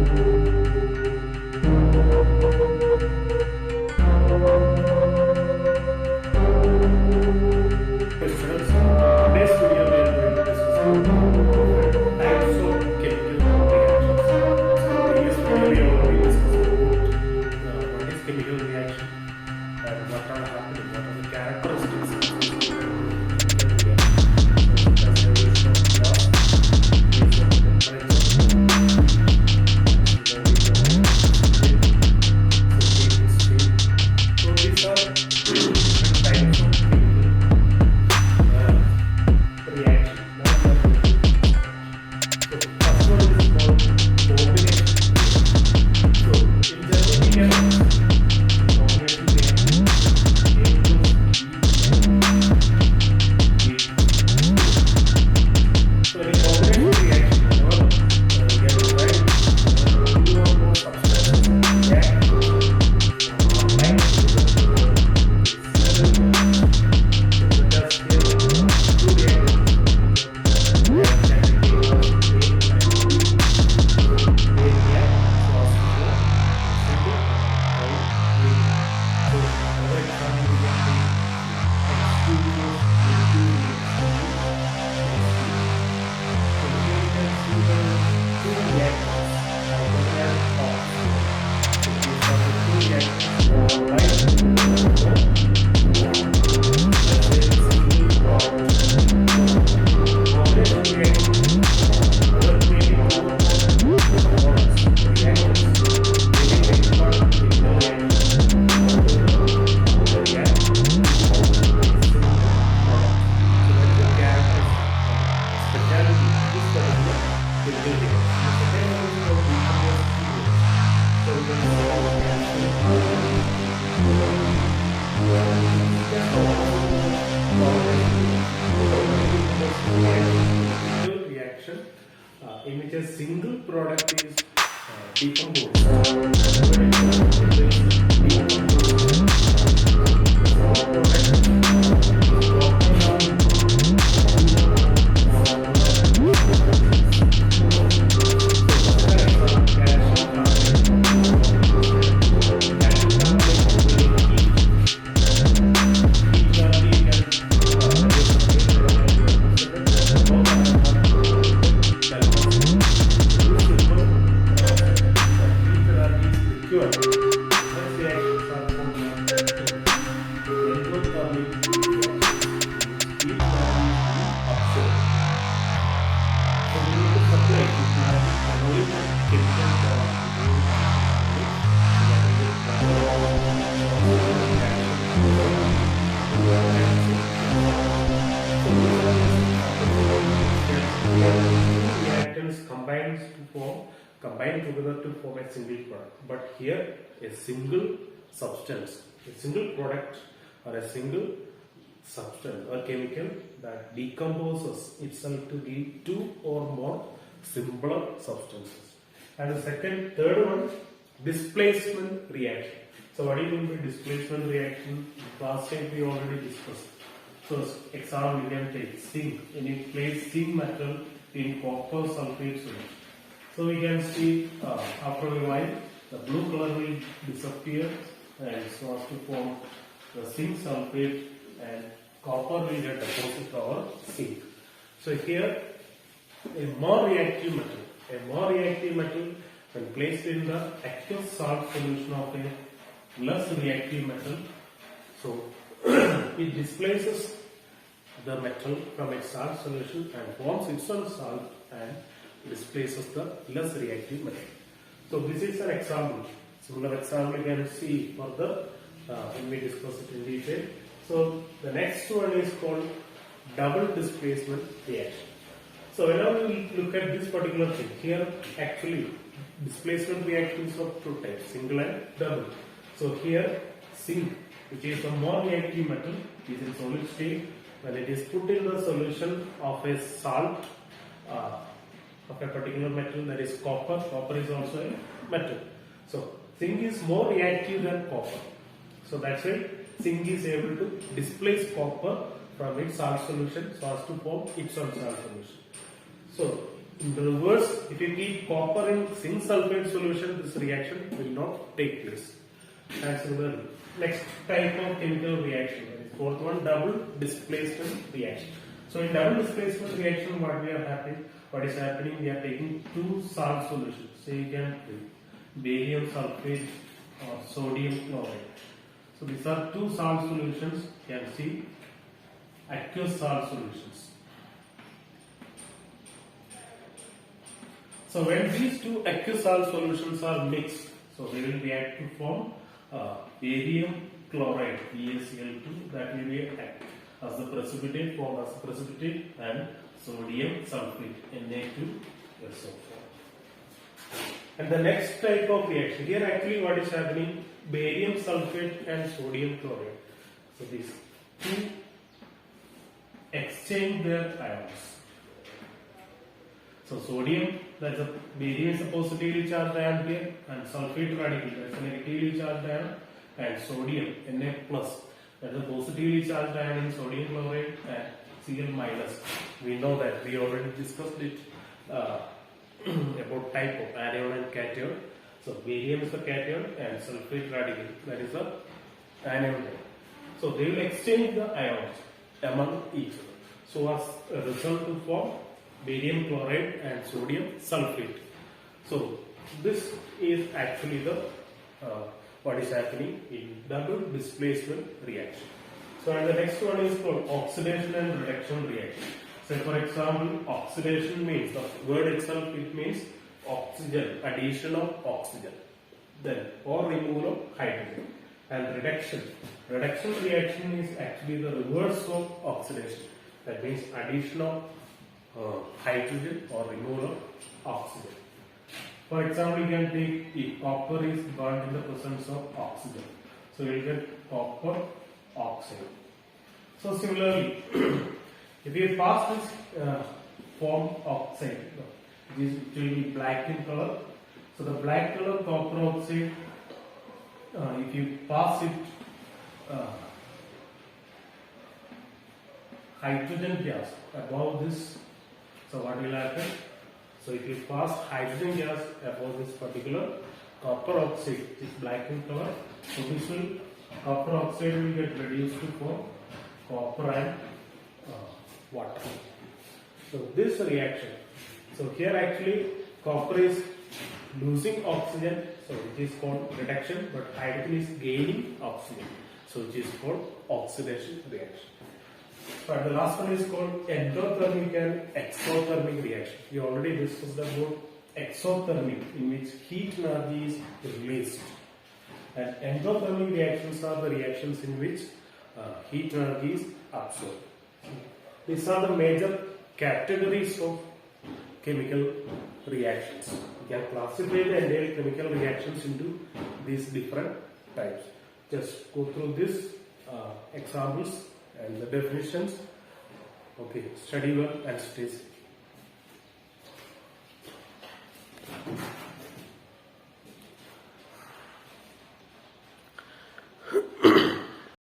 Today's video we are going to discuss different types of chemical reactions. So previous video we already discussed about what is chemical reaction and what are happening, what are the characteristics of this chemical reaction. So as I was from gas, is of temperature, so these are different types of chemical reaction. So first one is called combination. So in general we can combination reaction A plus B. So in a combination reaction, whenever we have to write two or more substances react combine together. Reaction in which a single product is reactants combine together to form a single product. But here a single substance, a single product or a single substance or chemical that decomposes itself to give two or more simpler substances. And the third one, displacement reaction. So what do you mean by displacement reaction? Last time we already discussed. So example we can take zinc. When you place zinc metal in copper sulfate solution. So we can see after a while the blue color will disappear and so as to form the zinc sulfate and copper will get deposited over zinc. So here a more reactive metal when placed in the aqueous salt solution of a less reactive metal, so it displaces the metal from its salt solution and forms its own salt and displaces the less reactive metal. So this is an example. Similar example you can see further when we discuss it in detail. So the next one is called double displacement reaction. So whenever we look at this particular thing, here actually displacement reactions of two types, single and double. So here zinc, which is a more reactive metal, is in solid state. When it is put in the solution of a salt of a particular metal, that is copper. Copper is also a metal. So zinc is more reactive than copper. So that's why zinc is able to displace copper from its salt solution so as to form its own salt solution. So In the reverse, if you keep copper in zinc sulfate solution, this reaction will not take place. And similarly, next type of chemical reaction is fourth one, double displacement reaction. So in double displacement reaction, what is happening? We are taking two salt solutions. So you can barium sulfate or sodium chloride. So these are two salt solutions. You can see aqueous salt solutions. So when these two aqueous salt solutions are mixed, so they will react to form barium chloride BaCl2, that will be as the precipitate, form as the precipitate, and sodium sulfate Na2SO4. And the next type of reaction, here actually what is happening, barium sulfate and sodium chloride. So these two exchange their ions. So sodium, that's a barium is a positively charged ion here, and sulfate radical, that's a negatively charged ion, and sodium Na plus, that's a positively charged ion in sodium chloride, and Cl minus. We know that we already discussed it about type of anion and cation. So barium is the cation and sulfate radical, that is the anion. So they will exchange the ions among each other. So as a result to form barium chloride and sodium sulfate. So this is actually the what is happening in double displacement reaction. So and the next one is called oxidation and reduction reaction. So for example, oxidation means, the word itself it means oxygen, addition of oxygen, then or removal of hydrogen. And reduction reaction is actually the reverse of oxidation. That means addition of hydrogen or removal of oxygen. For example, you can take if copper is burnt in the presence of oxygen, so you will get copper oxide. So similarly, if you pass this form oxide, this will be black in color. So the black color copper oxide, if you pass it hydrogen gas above this, so what will happen? So if you pass hydrogen gas above this particular copper oxide, is black in color, so this will, copper oxide will get reduced to form copper and water. So this reaction, so here actually copper is losing oxygen, so which is called reduction, but hydrogen is gaining oxygen, so which is called oxidation reaction. But the last one is called endothermic and exothermic reaction. We already discussed about exothermic, in which heat energy is released, and endothermic reactions are the reactions in which heat energy is absorbed. These are the major categories of chemical reactions. We can classify the entire chemical reactions into these different types. Just go through these examples and the definitions. Okay, study well and stay safe.